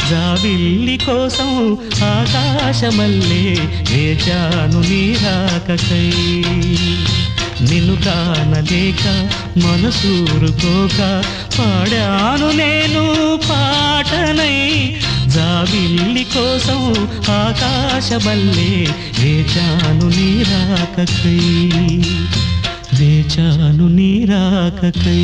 జాబిల్లి కోసం ఆకాశమల్లే వేచాను నీ రాకకై నిన్ను కానలేక మనసూరుకోక పాడాను నేను పాటనై జాబిల్లి కోసం ఆకాశమల్లే వేచాను నీ రాకకై వేచాను నీ రాకకై